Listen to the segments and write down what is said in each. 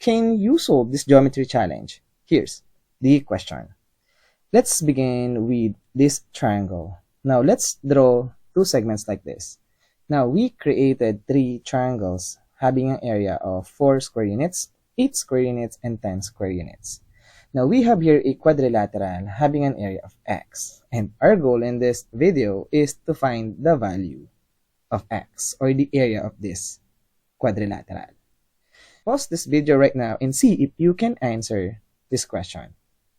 can you solve this geometry challenge? Here's the question. Let's begin with this triangle. Now let's draw two segments like this. Now we created three triangles having an area of 4 square units, 8 square units, and 10 square units. Now we have here a quadrilateral having an area of x, and our goal in this video is to find the value of x, or the area of this quadrilateral. Pause this video right now and see if you can answer this question,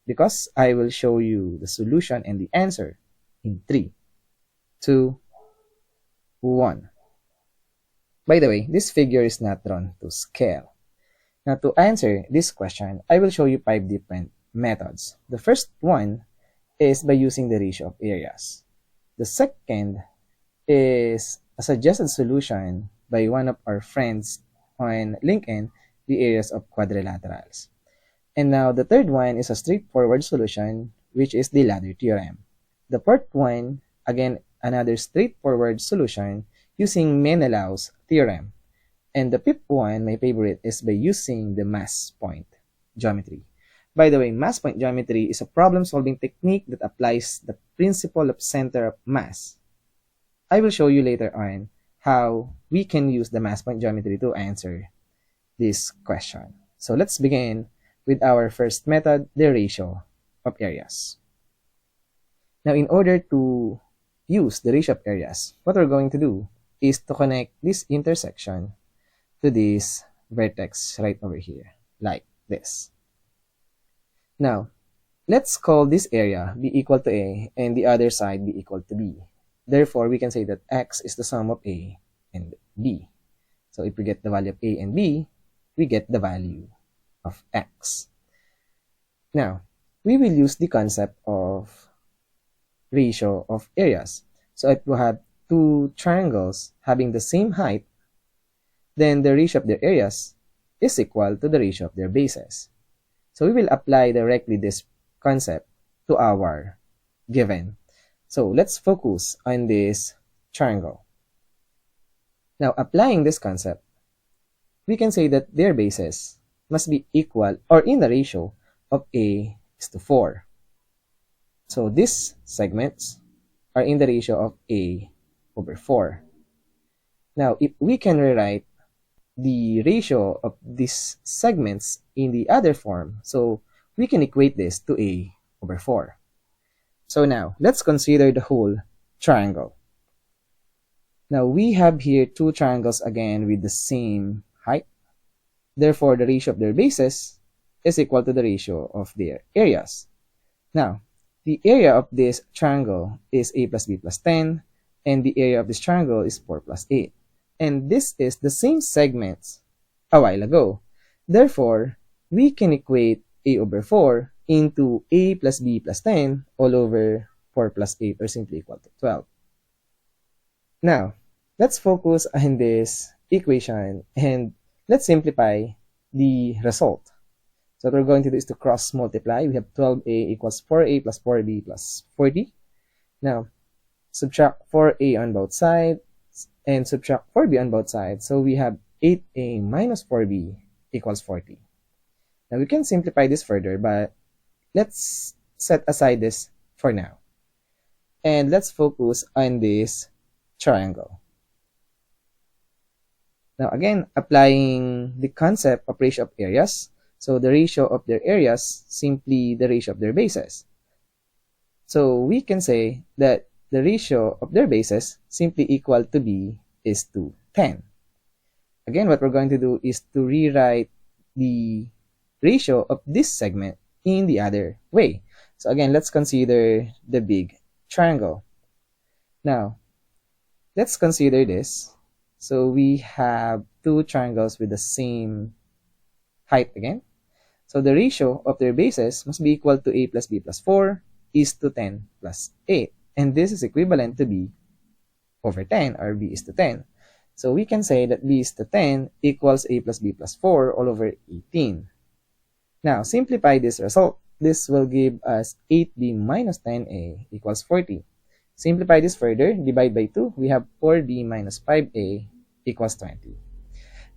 because I will show you the solution and the answer in 3, 2, 1. By the way, this figure is not drawn to scale. Now to answer this question, I will show you 5 different methods. The first one is by using the ratio of areas. The second is a suggested solution by one of our friends on LinkedIn, the areas of quadrilaterals. And now the third one is a straightforward solution, which is the ladder theorem. The fourth one, again, another straightforward solution using Menelaus theorem. And the fifth one, my favorite, is by using the mass point geometry. By the way, mass point geometry is a problem-solving technique that applies the principle of center of mass. I will show you later on how we can use the mass point geometry to answer this question. So let's begin with our first method, the ratio of areas. Now, in order to use the ratio of areas, what we're going to do is to connect this intersection to this vertex right over here, like this. Now, let's call this area be equal to A and the other side be equal to B. Therefore, we can say that x is the sum of A and B. So if we get the value of A and B, we get the value of x. Now, we will use the concept of ratio of areas. So if we have two triangles having the same height, then the ratio of their areas is equal to the ratio of their bases. So we will apply directly this concept to our given. So let's focus on this triangle. Now, applying this concept, we can say that their bases must be equal or in the ratio of A is to 4. So these segments are in the ratio of A over 4. Now, if we can rewrite the ratio of these segments in the other form, so we can equate this to A over 4. So now, let's consider the whole triangle. Now, we have here two triangles again with the same height. Therefore, the ratio of their bases is equal to the ratio of their areas. Now, the area of this triangle is A plus B plus 10, and the area of this triangle is 4 plus 8. And this is the same segments a while ago. Therefore, we can equate A over 4 into A plus B plus 10 all over 4 plus 8, or simply equal to 12. Now, let's focus on this equation and let's simplify the result. So what we're going to do is to cross multiply. We have 12A equals 4A plus 4B plus 40. Now, subtract 4A on both sides and subtract 4B on both sides. So we have 8A minus 4B equals 40. Now we can simplify this further, but let's set aside this for now. And let's focus on this triangle. Now again, applying the concept of ratio of areas. So the ratio of their areas, simply the ratio of their bases. So we can say that the ratio of their bases simply equal to B is to 10. Again, what we're going to do is to rewrite the ratio of this segment in the other way. So again, let's consider the big triangle. Now, let's consider this. So we have two triangles with the same height again. So the ratio of their bases must be equal to A plus B plus 4 is to 10 plus 8. And this is equivalent to B over 10, or B is to 10. So we can say that B is to 10 equals A plus B plus 4 all over 18. Now, simplify this result. This will give us 8B minus 10A equals 40. Simplify this further, divide by 2, we have 4B minus 5A equals 20.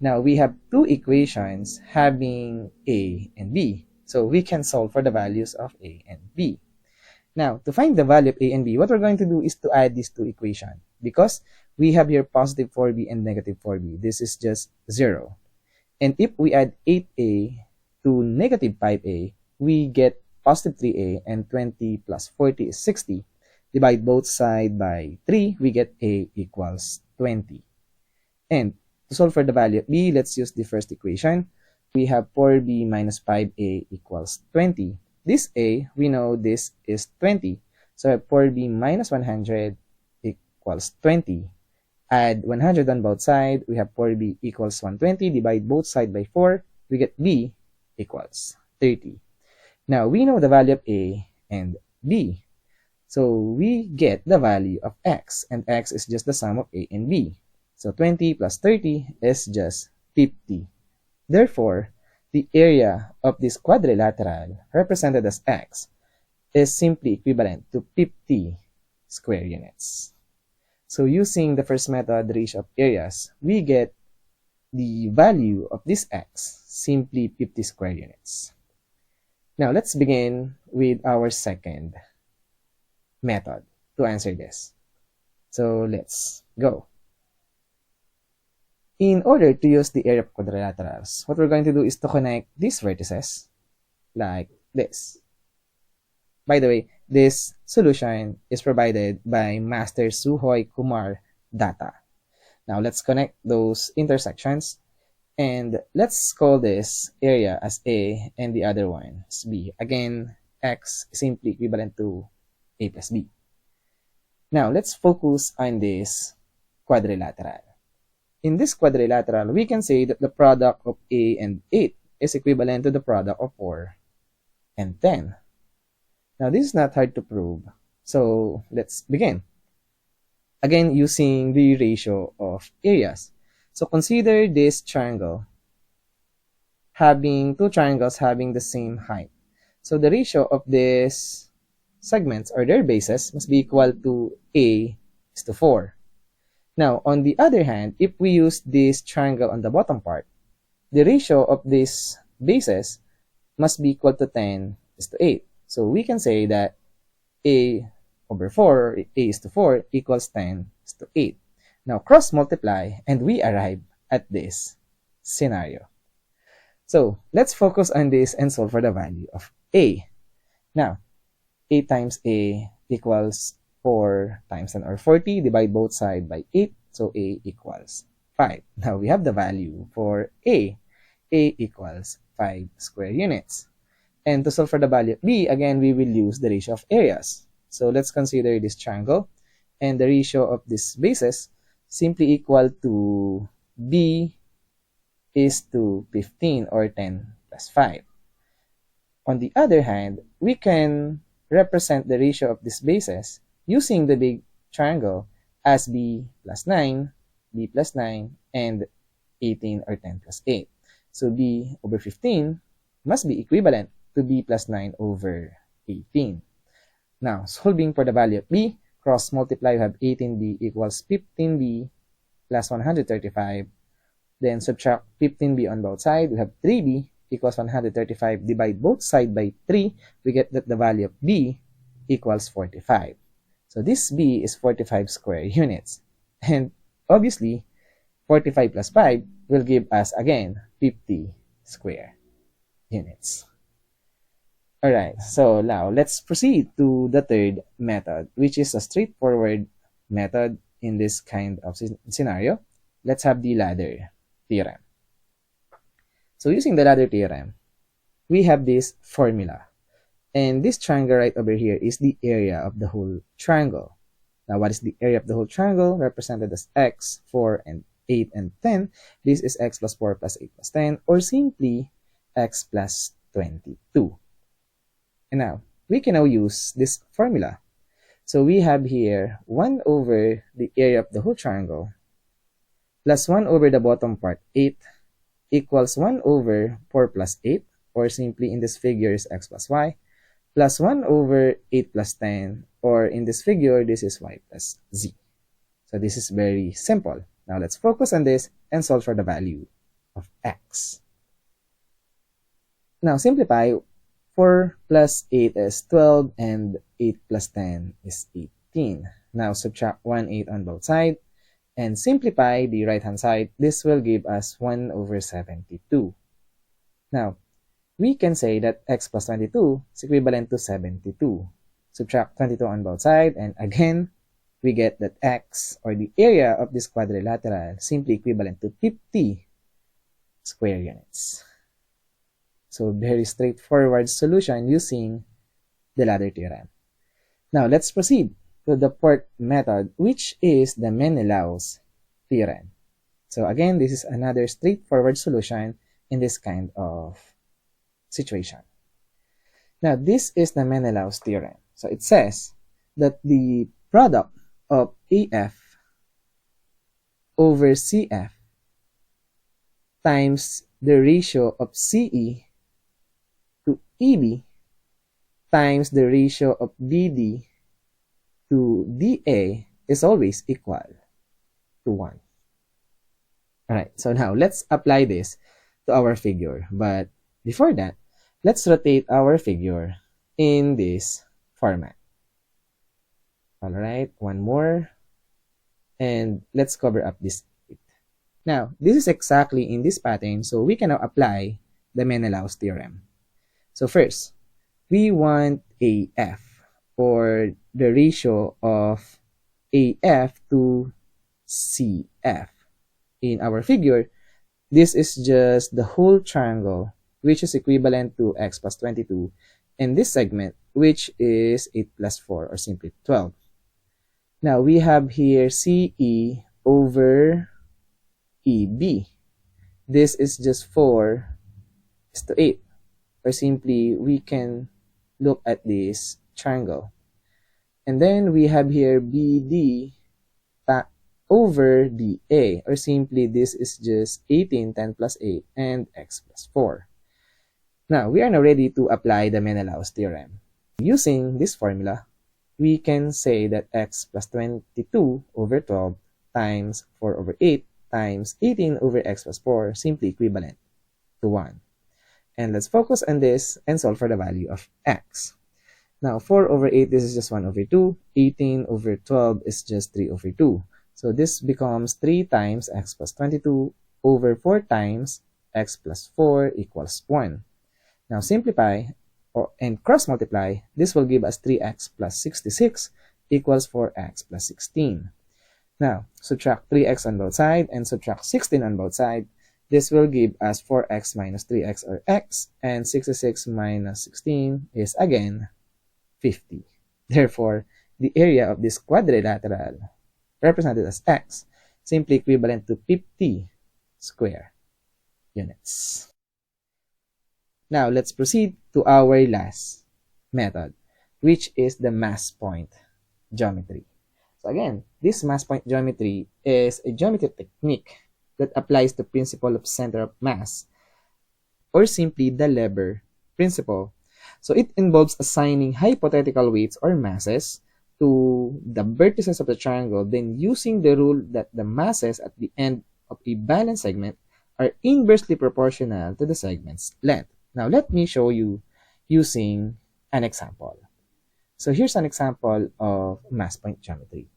Now, we have two equations having A and B. So, we can solve for the values of A and B. Now, to find the value of A and B, what we're going to do is to add these two equations. Because we have here positive 4B and negative 4B. This is just 0. And if we add 8A to negative 5A, we get positive 3A, and 20 plus 40 is 60. Divide both sides by 3, we get A equals 20. And to solve for the value of B, let's use the first equation. We have 4B minus 5A equals 20. This A, we know this is 20. So 4B minus 100 equals 20. Add 100 on both sides, we have 4B equals 120. Divide both sides by 4, we get B equals 30. Now, we know the value of A and B. So, we get the value of X, and X is just the sum of A and B. So, 20 plus 30 is just 50. Therefore, the area of this quadrilateral, represented as X, is simply equivalent to 50 square units. So, using the first method, the ratio of areas, we get the value of this X, simply 50 square units. Now, let's begin with our second method to answer this. So, let's go. In order to use the area of quadrilaterals, what we're going to do is to connect these vertices like this. By the way, this solution is provided by Master Suhoy Kumar Datta. Now, let's connect those intersections. And let's call this area as A and the other one as B. Again, X is simply equivalent to A plus B. Now, let's focus on this quadrilateral. In this quadrilateral, we can say that the product of A and 8 is equivalent to the product of 4 and 10. Now, this is not hard to prove. So, let's begin. Again, using the ratio of areas. So, consider this triangle having two triangles having the same height. So, the ratio of these segments or their bases must be equal to A is to 4. Now, on the other hand, if we use this triangle on the bottom part, the ratio of these bases must be equal to 10 is to 8. So, we can say that A over 4, A is to 4, equals 10 is to 8. Now, cross multiply and we arrive at this scenario. So, let's focus on this and solve for the value of A. Now, 8 times A equals 4 times 10 or 40. Divide both sides by 8. So, A equals 5. Now, we have the value for A. A equals 5 square units. And to solve for the value of B, again, we will use the ratio of areas. So, let's consider this triangle. And the ratio of these bases simply equal to B is to 15 or 10 plus 5. On the other hand, we can represent the ratio of these bases using the big triangle as B plus 9, B plus 9, and 18 or 10 plus 8. So B over 15 must be equivalent to B plus 9 over 18. Now, solving for the value of B, cross multiply, we have 18B equals 15B plus 135. Then subtract 15B on both sides. We have 3B equals 135. Divide both sides by 3. We get that the value of B equals 45. So this B is 45 square units. And obviously, 45 plus 5 will give us again 50 square units. Alright, so now let's proceed to the third method, which is a straightforward method in this kind of scenario. Let's have the ladder theorem. So using the ladder theorem, we have this formula. And this triangle right over here is the area of the whole triangle. Now, what is the area of the whole triangle? Represented as x, 4, and 8, and 10. This is x plus 4 plus 8 plus 10, or simply x plus 22. And now, we can now use this formula. So we have here 1 over the area of the whole triangle plus 1 over the bottom part, 8, equals 1 over 4 plus 8, or simply in this figure is x plus y, plus 1 over 8 plus 10, or in this figure, this is y plus z. So this is very simple. Now let's focus on this and solve for the value of x. Now simplify. 4 plus 8 is 12 and 8 plus 10 is 18. Now subtract 1/8 on both sides and simplify the right hand side. This will give us 1 over 72. Now we can say that x plus 22 is equivalent to 72. Subtract 22 on both sides and again we get that x, or the area of this quadrilateral, simply equivalent to 50 square units. So very straightforward solution using the ladder theorem. Now let's proceed to the fourth method, which is the Menelaus theorem. So again, this is another straightforward solution in this kind of situation. Now this is the Menelaus theorem. So it says that the product of AF over CF times the ratio of CE to EB times the ratio of BD to DA is always equal to 1. Alright, so now let's apply this to our figure. But before that, let's rotate our figure in this format. Alright, one more. And let's cover up this. Now, this is exactly in this pattern, so we can now apply the Menelaus theorem. So first, we want AF, or the ratio of AF to CF. In our figure, this is just the whole triangle, which is equivalent to x plus 22, and this segment, which is 8 plus 4, or simply 12. Now, we have here CE over EB. This is just 4:8. Or simply, we can look at this triangle. And then we have here BD over DA. Or simply, this is just 18, 10 plus 8, and x plus 4. Now, we are now ready to apply the Menelaus theorem. Using this formula, we can say that x plus 22 over 12 times 4 over 8 times 18 over x plus 4 simply equivalent to 1. And let's focus on this and solve for the value of x. Now 4 over 8, this is just 1 over 2. 18 over 12 is just 3 over 2. So this becomes 3 times x plus 22 over 4 times x plus 4 equals 1. Now simplify and cross multiply. This will give us 3x plus 66 equals 4x plus 16. Now subtract 3x on both sides and subtract 16 on both sides. This will give us 4x minus 3x, or x, and 66 minus 16 is again 50. Therefore, the area of this quadrilateral, represented as x, simply equivalent to 50 square units. Now, let's proceed to our last method, which is the mass point geometry. So again, this mass point geometry is a geometry technique that applies the principle of center of mass, or simply the lever principle. So it involves assigning hypothetical weights or masses to the vertices of the triangle, then using the rule that the masses at the end of a balanced segment are inversely proportional to the segment's length. Now let me show you using an example. So here's an example of mass point geometry.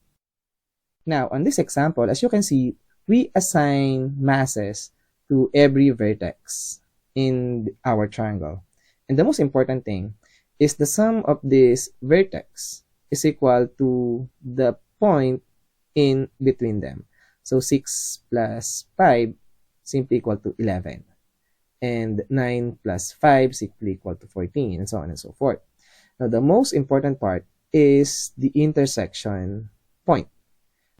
Now on this example, as you can see, we assign masses to every vertex in our triangle. And the most important thing is the sum of this vertex is equal to the point in between them. So 6 plus 5 simply equal to 11. And 9 plus 5 simply equal to 14, and so on and so forth. Now, the most important part is the intersection point,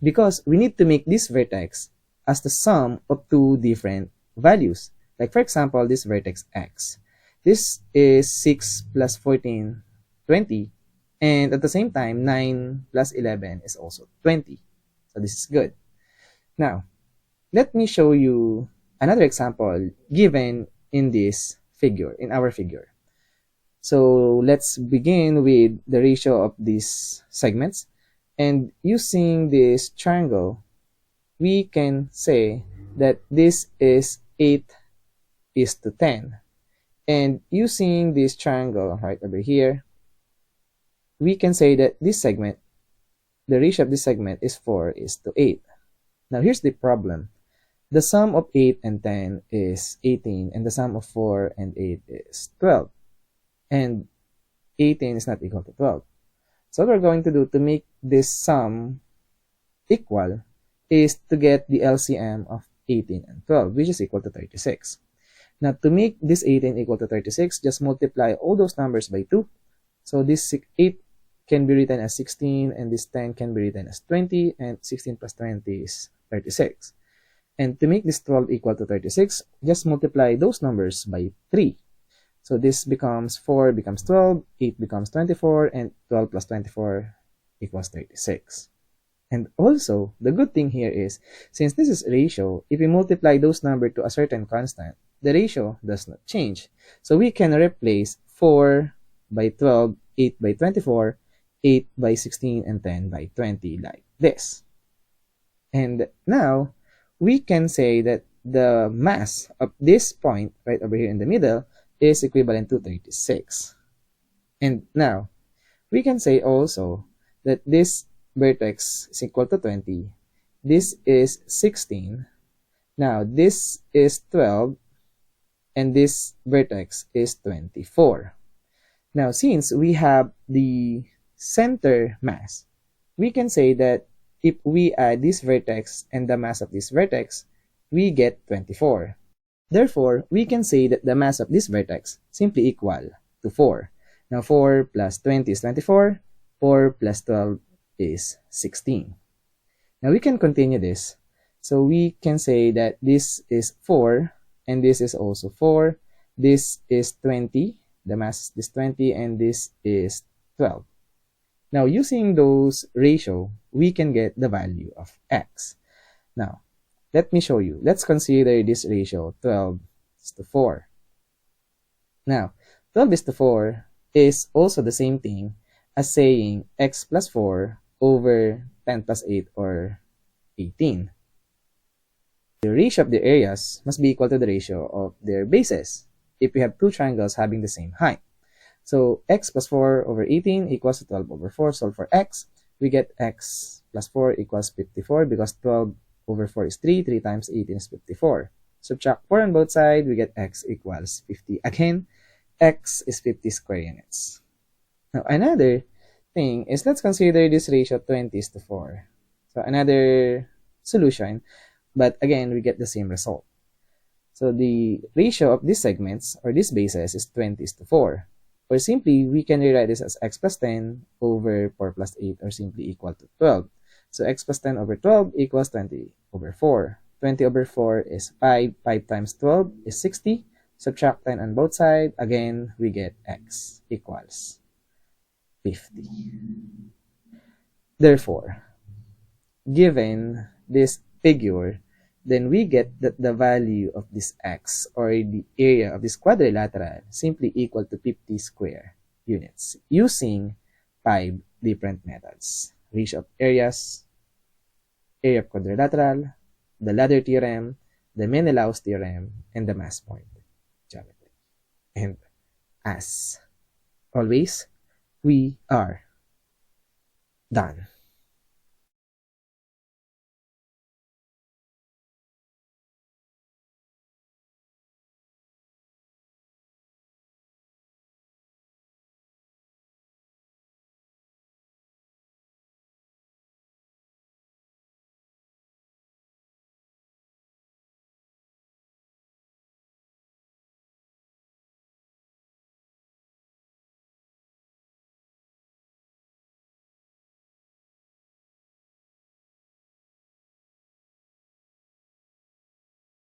because we need to make this vertex as the sum of two different values. Like, for example, this vertex x. This is 6 plus 14, 20. And at the same time, 9 plus 11 is also 20. So this is good. Now, let me show you another example given in this figure, in our figure. So let's begin with the ratio of these segments. And using this triangle, we can say that this is 8 is to 10. And using this triangle right over here, we can say that this segment, the ratio of this segment is 4 is to 8. Now here's the problem. The sum of 8 and 10 is 18, and the sum of 4 and 8 is 12. And 18 is not equal to 12. So what we're going to do to make this sum equal is to get the LCM of 18 and 12, which is equal to 36. Now to make this 18 equal to 36, just multiply all those numbers by 2. So this 8 can be written as 16, and this 10 can be written as 20, and 16 plus 20 is 36. And to make this 12 equal to 36, just multiply those numbers by 3. So this becomes 4 becomes 12, 8 becomes 24, and 12 plus 24 equals 36. And also, the good thing here is, since this is a ratio, if we multiply those numbers to a certain constant, the ratio does not change. So we can replace 4 by 12, 8 by 24, 8 by 16, and 10 by 20 like this. And now, we can say that the mass of this point right over here in the middle is equivalent to 36. And now, we can say also that this vertex is equal to 20. This is 16. Now, this is 12. And this vertex is 24. Now, since we have the center mass, we can say that if we add this vertex and the mass of this vertex, we get 24. Therefore, we can say that the mass of this vertex simply equal to 4. Now, 4 plus 20 is 24. 4 plus 12 is 16. Now, we can continue this. So, we can say that this is 4, and this is also 4. This is 20. The mass is 20, and this is 12. Now, using those ratio, we can get the value of x. Now, let me show you. Let's consider this ratio 12 is to 4. Now, 12 is to 4 is also the same thing as saying x plus 4 over 10 plus 8 or 18. The ratio of the areas must be equal to the ratio of their bases if we have two triangles having the same height. So x plus 4 over 18 equals to 12 over 4. Solve for x. We get x plus 4 equals 54 because 12 over 4 is 3. 3 times 18 is 54. Subtract 4 on both sides. We get x equals 50. Again, x is 50 square units. Now, another thing is, let's consider this ratio 20 is to 4. So another solution, but again, we get the same result. So the ratio of these segments or these bases is 20 is to 4. Or simply, we can rewrite this as x plus 10 over 4 plus 8 or simply equal to 12. So x plus 10 over 12 equals 20 over 4. 20 over 4 is 5. 5 times 12 is 60. Subtract 10 on both sides. Again, we get x equals 50. Therefore, given this figure, then we get that the value of this x or the area of this quadrilateral simply equal to 50 square units using 5 different methods: ratio of areas, area of quadrilateral, the ladder theorem, the Menelaus theorem, and the mass point geometry. And as always, we are done.